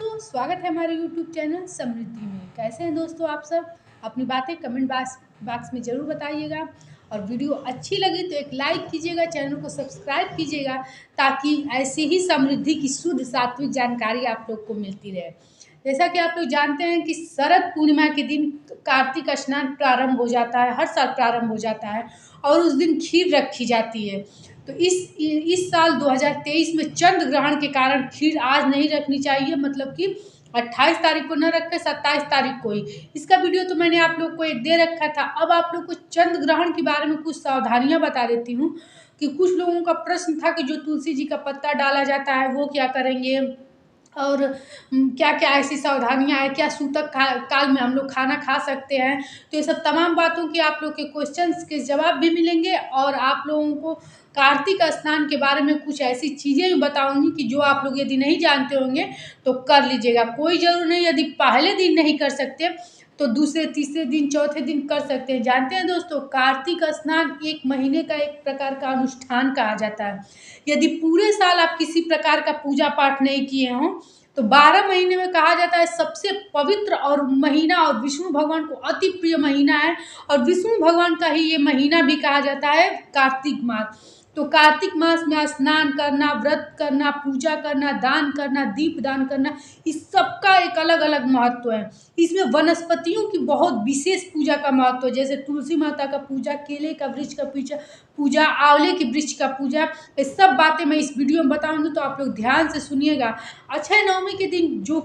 दोस्तों, स्वागत है हमारे YouTube चैनल समृद्धि में। कैसे हैं दोस्तों आप सब? अपनी बातें कमेंट बॉक्स में ज़रूर बताइएगा और वीडियो अच्छी लगी तो एक लाइक कीजिएगा, चैनल को सब्सक्राइब कीजिएगा ताकि ऐसी ही समृद्धि की शुद्ध सात्विक जानकारी आप लोग को मिलती रहे। जैसा कि आप लोग जानते हैं कि शरद पूर्णिमा के दिन कार्तिक स्नान प्रारंभ हो जाता है, हर साल प्रारंभ हो जाता है और उस दिन खीर रखी जाती है। तो इस साल 2023 में चंद्र ग्रहण के कारण खीर आज नहीं रखनी चाहिए, मतलब कि 28 तारीख को न रख के 27 तारीख को ही। इसका वीडियो तो मैंने आप लोग को एक दे रखा था। अब आप लोग को चंद्र ग्रहण के बारे में कुछ सावधानियां बता देती हूँ कि कुछ लोगों का प्रश्न था कि जो तुलसी जी का पत्ता डाला जाता है वो क्या करेंगे और क्या क्या ऐसी सावधानियां हैं, क्या सूतक काल में हम लोग खाना खा सकते हैं। तो ये सब तमाम बातों के आप लोग के क्वेश्चंस के जवाब भी मिलेंगे और आप लोगों को कार्तिक स्नान के बारे में कुछ ऐसी चीज़ें भी बताऊंगी कि जो आप लोग यदि नहीं जानते होंगे तो कर लीजिएगा। कोई ज़रूर नहीं, यदि पहले दिन नहीं कर सकते तो दूसरे तीसरे दिन चौथे दिन कर सकते हैं। जानते हैं दोस्तों, कार्तिक स्नान एक महीने का एक प्रकार का अनुष्ठान कहा जाता है। यदि पूरे साल आप किसी प्रकार का पूजा पाठ नहीं किए हों तो 12 महीने में कहा जाता है सबसे पवित्र और महीना और विष्णु भगवान को अति प्रिय महीना है और विष्णु भगवान का ही ये महीना भी कहा जाता है कार्तिक मास। तो कार्तिक मास में स्नान करना, व्रत करना, पूजा करना, दान करना, दीप दान करना, इस सब का एक अलग अलग महत्व है। इसमें वनस्पतियों की बहुत विशेष पूजा का महत्व है, जैसे तुलसी माता का पूजा, केले का वृक्ष का पूजा, आंवले के वृक्ष का पूजा। ये सब बातें मैं इस वीडियो में बताऊंगी तो आप लोग ध्यान से सुनिएगा। अक्षय नवमी के दिन जो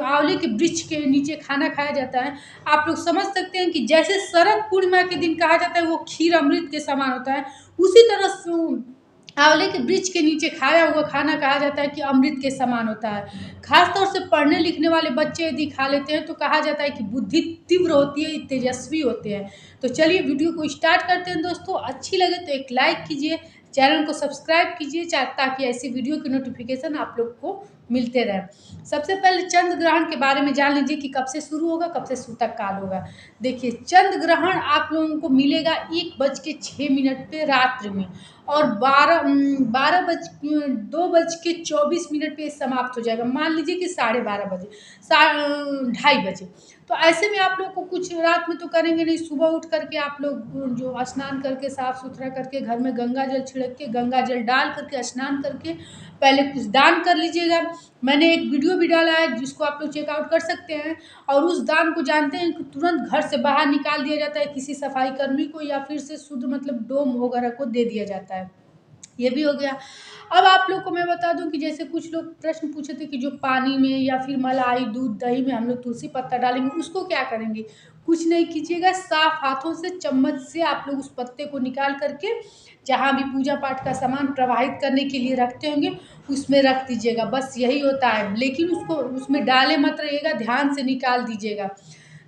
आंवले के वृक्ष के नीचे खाना खाया जाता है, आप लोग समझ सकते हैं कि जैसे शरद पूर्णिमा के दिन कहा जाता है वो खीर अमृत के समान होता है, उसी तरह आंवले के वृक्ष के नीचे खाया हुआ खाना कहा जाता है कि अमृत के समान होता है। खासतौर से पढ़ने लिखने वाले बच्चे यदि खा लेते हैं तो कहा जाता है कि बुद्धि तीव्र होती है, तेजस्वी होते हैं। तो चलिए वीडियो को स्टार्ट करते हैं दोस्तों। अच्छी लगे तो एक लाइक कीजिए, चैनल को सब्सक्राइब कीजिए ताकि ऐसी वीडियो की नोटिफिकेशन आप लोग को मिलते रहे। सबसे पहले चंद्र ग्रहण के बारे में जान लीजिए कि कब से शुरू होगा, कब से सूतक काल होगा। देखिए, चंद्र ग्रहण आप लोगों को मिलेगा 1:06 पे रात्रि में और 2:24 पे समाप्त हो जाएगा। मान लीजिए कि 12:30 बजे, 2:30 बजे। तो ऐसे में आप लोग को कुछ रात में तो करेंगे नहीं, सुबह उठ करके आप लोग जो स्नान करके साफ सुथरा करके घर में गंगा जल छिड़क के, गंगा जल डाल करके स्नान करके पहले कुछ दान कर लीजिएगा। मैंने एक वीडियो भी डाला है जिसको आप लोग चेकआउट कर सकते हैं। और उस दान को जानते हैं कि तुरंत घर से बाहर निकाल दिया जाता है किसी सफाई कर्मी को, या फिर से शुद्ध मतलब डोम वगैरह को दे दिया जाता है। ये भी हो गया। अब आप लोग को मैं बता दूं कि जैसे कुछ लोग प्रश्न पूछे थे कि जो पानी में या फिर मलाई, दूध, दही में हम लोग तुलसी पत्ता डालेंगे उसको क्या करेंगे। कुछ नहीं कीजिएगा, साफ हाथों से चम्मच से आप लोग उस पत्ते को निकाल करके जहाँ भी पूजा पाठ का सामान प्रवाहित करने के लिए रखते होंगे उसमें रख दीजिएगा, बस यही होता है। लेकिन उसको उसमें डाले मत रहिएगा, ध्यान से निकाल दीजिएगा।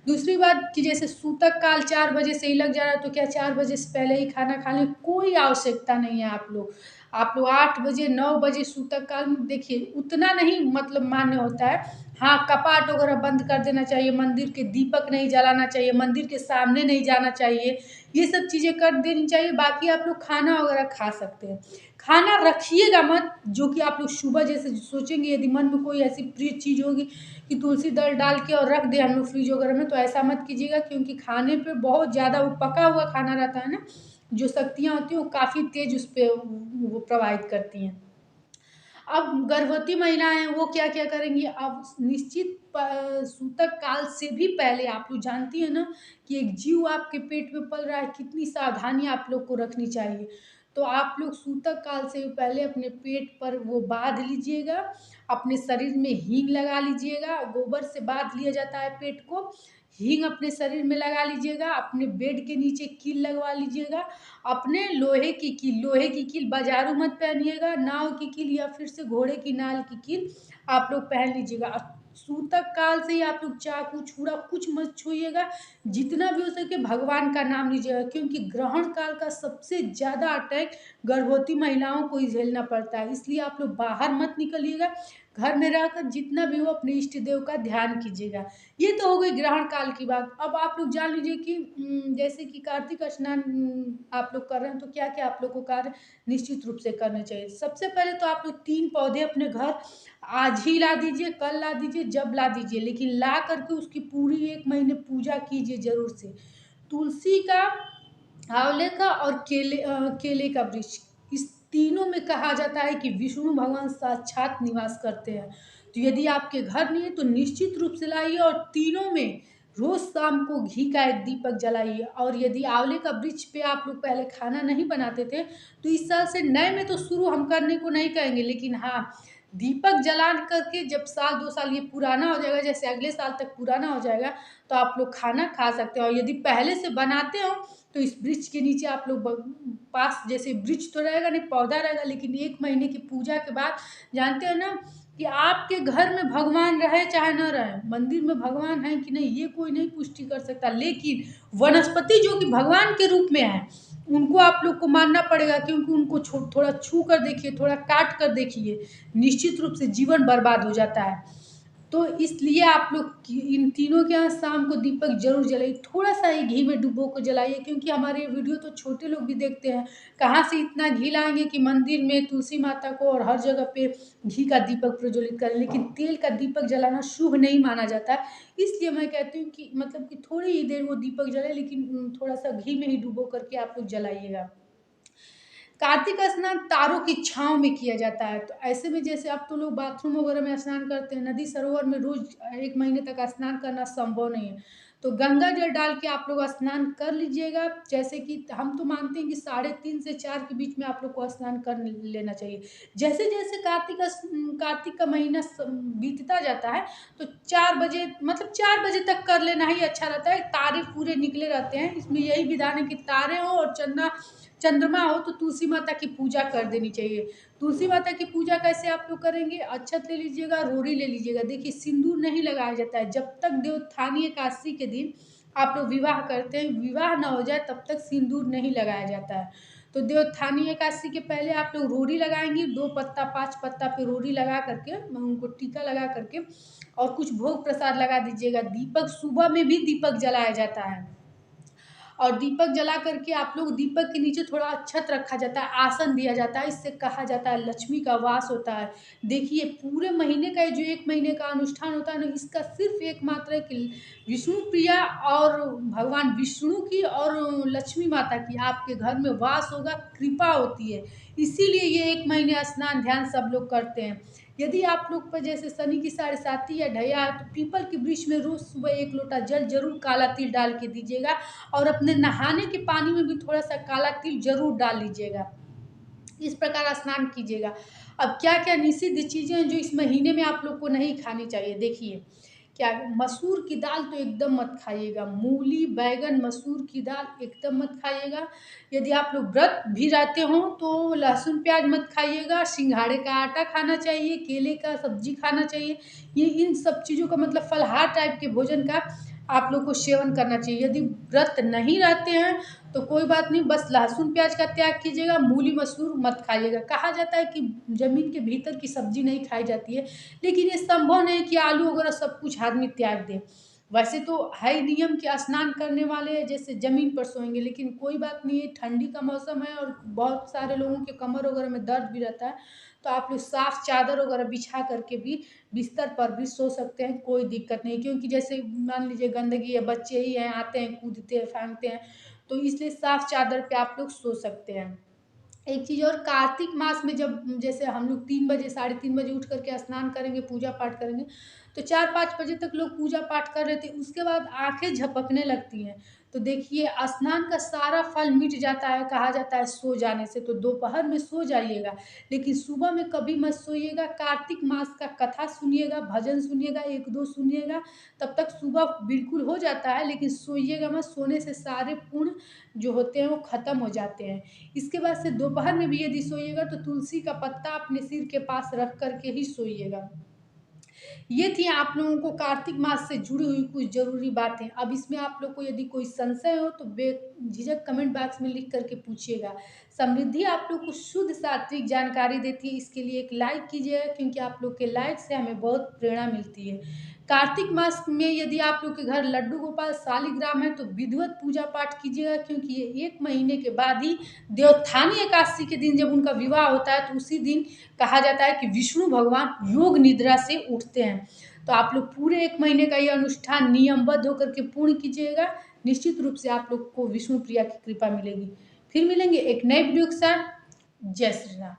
दूसरी बात कि जैसे सूतक काल 4 बजे से ही लग जा रहा है तो क्या 4 बजे से पहले ही खाना खा लें, कोई आवश्यकता नहीं है। आप लोग 8 बजे 9 बजे सूतक काल में देखिए उतना नहीं मतलब मान्य होता है। हाँ, कपाट वगैरह बंद कर देना चाहिए, मंदिर के दीपक नहीं जलाना चाहिए, मंदिर के सामने नहीं जाना चाहिए, ये सब चीज़ें कर देनी चाहिए। बाकी आप लोग खाना वगैरह खा सकते हैं। खाना रखिएगा मत, जो कि आप लोग सुबह जैसे सोचेंगे, यदि मन में कोई ऐसी प्रिय चीज़ होगी कि तुलसी दल डाल के और रख दे हम लोग फ्रिज वगैरह में, तो ऐसा मत कीजिएगा क्योंकि खाने पे बहुत ज़्यादा वो पका हुआ खाना रहता है ना, जो शक्तियाँ होती हैं वो काफ़ी तेज उस पे वो प्रवाहित करती हैं। अब गर्भवती महिलाएं वो क्या क्या करेंगी, अब निश्चित सूतक काल से भी पहले आप लोग जानती है ना कि एक जीव आपके पेट में पल रहा है, कितनी सावधानी आप लोग को रखनी चाहिए। तो आप लोग सूतक काल से भी पहले अपने पेट पर वो बांध लीजिएगा, अपने शरीर में हींग लगा लीजिएगा, गोबर से बांध लिया जाता है पेट को। हींग अपने शरीर में लगा लीजिएगा, अपने बेड के नीचे कील लगवा लीजिएगा, अपने लोहे की कील बाजारू मत पहनिएगा, नाव की कील या फिर से घोड़े की नाल की कील आप लोग पहन लीजिएगा। सूतक काल से ही आप लोग चाकू छुरा कुछ मत छुइएगा, जितना भी हो सके भगवान का नाम लीजिएगा, क्योंकि ग्रहण काल का सबसे ज़्यादा अटैक गर्भवती महिलाओं को ही झेलना पड़ता है। इसलिए आप लोग बाहर मत निकलिएगा, घर में रहकर जितना भी हो अपने इष्ट देव का ध्यान कीजिएगा। ये तो हो गई ग्रहण काल की बात। अब आप लोग जान लीजिए कि जैसे कि कार्तिक स्नान आप लोग कर रहे हैं तो क्या क्या आप लोग को कार्य निश्चित रूप से करने चाहिए। सबसे पहले तो आप लोग 3 पौधे अपने घर आज ही ला दीजिए, कल ला दीजिए, जब ला दीजिए, लेकिन ला करके उसकी पूरी 1 महीने पूजा कीजिए ज़रूर से। तुलसी का, आंवले का और केले का वृक्ष, इस तीनों में कहा जाता है कि विष्णु भगवान साक्षात निवास करते हैं। तो यदि आपके घर नहीं है तो निश्चित रूप से लाइए और तीनों में रोज शाम को घी का एक दीपक जलाइए। और यदि आंवले का वृक्ष पे आप लोग पहले खाना नहीं बनाते थे तो इस साल से नए में तो शुरू हम करने को नहीं कहेंगे, लेकिन हाँ, दीपक जला करके जब साल 2 साल ये पुराना हो जाएगा, जैसे अगले साल तक पुराना हो जाएगा, तो आप लोग खाना खा सकते हो। और यदि पहले से बनाते हो तो इस वृक्ष के नीचे आप लोग पास, जैसे वृक्ष तो रहेगा नहीं, पौधा रहेगा, लेकिन 1 महीने की पूजा के बाद जानते हो ना कि आपके घर में भगवान रहे चाहे न रहे, मंदिर में भगवान है कि नहीं ये कोई नहीं पुष्टि कर सकता, लेकिन वनस्पति जो कि भगवान के रूप में है उनको आप लोग को मानना पड़ेगा, क्योंकि उनको थोड़ा छू कर देखिए, थोड़ा काट कर देखिए, निश्चित रूप से जीवन बर्बाद हो जाता है। तो इसलिए आप लोग इन तीनों के यहाँ शाम को दीपक जरूर जलाइए, थोड़ा सा ही घी में डुबो को जलाइए, क्योंकि हमारे वीडियो तो छोटे लोग भी देखते हैं, कहाँ से इतना घी लाएंगे कि मंदिर में तुलसी माता को और हर जगह पे घी का दीपक प्रज्वलित करें। लेकिन तेल का दीपक जलाना शुभ नहीं माना जाता है, इसलिए मैं कहती हूँ कि मतलब कि थोड़ी ही देर वो दीपक जलाए, लेकिन थोड़ा सा घी में ही डुबो करके आप लोग जलाइएगा। कार्तिक स्नान तारों की छाँव में किया जाता है। तो ऐसे में जैसे अब तो लोग बाथरूम वगैरह में स्नान करते हैं, नदी सरोवर में रोज 1 महीने तक स्नान करना संभव नहीं है। तो गंगा जल डाल के आप लोग स्नान कर लीजिएगा। जैसे कि हम तो मानते हैं कि 3:30 से 4 के बीच में आप लोग को स्नान कर लेना चाहिए। जैसे-जैसे कार्तिक का महीना बीतता जाता है तो 4 बजे, मतलब 4 बजे तक कर लेना ही अच्छा रहता है। तारे पूरे निकले रहते हैं। इसमें यही विधान है कि तारे हो और चंद्रमा हो तो तुलसी माता की पूजा कर देनी चाहिए। तुलसी माता की पूजा कैसे आप लोग करेंगे, अक्षत ले लीजिएगा, रोड़ी ले लीजिएगा। देखिए सिंदूर नहीं लगाया जाता है, जब तक देवोत्थानी एकादशी के दिन आप लोग विवाह करते हैं, विवाह ना हो जाए तब तक सिंदूर नहीं लगाया जाता है। तो देवोत्थानी एकादशी के पहले आप लोग रोड़ी लगाएंगे, 2 पत्ता 5 पत्ता पे रोड़ी लगा करके उनको टीका लगा करके और कुछ भोग प्रसाद लगा दीजिएगा। दीपक सुबह में भी दीपक जलाया जाता है, और दीपक जला करके आप लोग दीपक के नीचे थोड़ा अक्षत रखा जाता है, आसन दिया जाता है, इससे कहा जाता है लक्ष्मी का वास होता है। देखिए पूरे महीने का जो 1 महीने का अनुष्ठान होता है ना, इसका सिर्फ एकमात्र है कि विष्णु प्रिया और भगवान विष्णु की और लक्ष्मी माता की आपके घर में वास होगा, कृपा होती है, इसीलिए ये 1 महीने स्नान ध्यान सब लोग करते हैं। यदि आप लोग पर जैसे शनि की 7.5 या ढैया है तो पीपल के वृक्ष में रोज सुबह 1 लोटा जल जरूर काला तिल डाल के दीजिएगा, और अपने नहाने के पानी में भी थोड़ा सा काला तिल जरूर डाल लीजिएगा। इस प्रकार स्नान कीजिएगा। अब क्या क्या निषिद्ध चीज़ें हैं जो इस महीने में आप लोग को नहीं खानी चाहिए, देखिए क्या, मसूर की दाल तो एकदम मत खाइएगा, मूली बैगन मसूर की दाल एकदम मत खाइएगा। यदि आप लोग व्रत भी रहते हो तो लहसुन प्याज मत खाइएगा, सिंघाड़े का आटा खाना चाहिए, केले का सब्जी खाना चाहिए। ये इन सब चीज़ों का मतलब फलाहार टाइप के भोजन का आप लोग को सेवन करना चाहिए। यदि व्रत नहीं रहते हैं तो कोई बात नहीं, बस लहसुन प्याज का त्याग कीजिएगा, मूली मसूर मत खाइएगा। कहा जाता है कि ज़मीन के भीतर की सब्जी नहीं खाई जाती है, लेकिन ये संभव नहीं कि आलू वगैरह सब कुछ आदमी त्याग दे। वैसे तो है ही नियम कि स्नान करने वाले जैसे ज़मीन पर सोएंगे, लेकिन कोई बात नहीं है, ठंडी का मौसम है और बहुत सारे लोगों के कमर वगैरह में दर्द भी रहता है, तो आप लोग साफ चादर वगैरह बिछा करके भी बिस्तर पर भी सो सकते हैं, कोई दिक्कत नहीं। क्योंकि जैसे मान लीजिए गंदगी है, बच्चे ही हैं, आते हैं कूदते हैं फांगते हैं, तो इसलिए साफ चादर पे आप लोग सो सकते हैं। एक चीज़ और, कार्तिक मास में जब जैसे हम लोग 3 बजे 3:30 बजे उठ करके स्नान करेंगे, पूजा पाठ करेंगे, तो 4-5 बजे तक लोग पूजा पाठ कर रहे थे, उसके बाद आंखें झपकने लगती हैं। तो देखिए स्नान का सारा फल मिट जाता है, कहा जाता है सो जाने से। तो दोपहर में सो जाइएगा, लेकिन सुबह में कभी मत सोइएगा। कार्तिक मास का कथा सुनिएगा, भजन सुनिएगा, 1-2 सुनिएगा, तब तक सुबह बिल्कुल हो जाता है, लेकिन सोइएगा मत। सोने से सारे पुण्य जो होते हैं वो खत्म हो जाते हैं। इसके बाद से दोपहर में भी यदि सोइएगा तो तुलसी का पत्ता अपने सिर के पास रख करके ही सोइएगा। ये थी आप लोगों को कार्तिक मास से जुड़ी हुई कुछ ज़रूरी बातें। अब इसमें आप लोग को यदि कोई संशय हो तो बेझिझक कमेंट बॉक्स में लिख करके पूछिएगा। समृद्धि आप लोग को शुद्ध सात्विक जानकारी देती है, इसके लिए एक लाइक कीजिएगा, क्योंकि आप लोग के लाइक से हमें बहुत प्रेरणा मिलती है। कार्तिक मास में यदि आप लोग के घर लड्डू गोपाल शालिग्राम है तो विधिवत पूजा पाठ कीजिएगा, क्योंकि ये 1 महीने के बाद ही देवोत्थानी एकादशी के दिन जब उनका विवाह होता है तो उसी दिन कहा जाता है कि विष्णु भगवान योग निद्रा से उठते हैं। तो आप लोग पूरे 1 महीने का ये अनुष्ठान नियमबद्ध होकर के पूर्ण कीजिएगा। निश्चित रूप से आप लोग को विष्णु प्रिया की कृपा मिलेगी। फिर मिलेंगे एक नए वीडियो के साथ। जय श्री राम।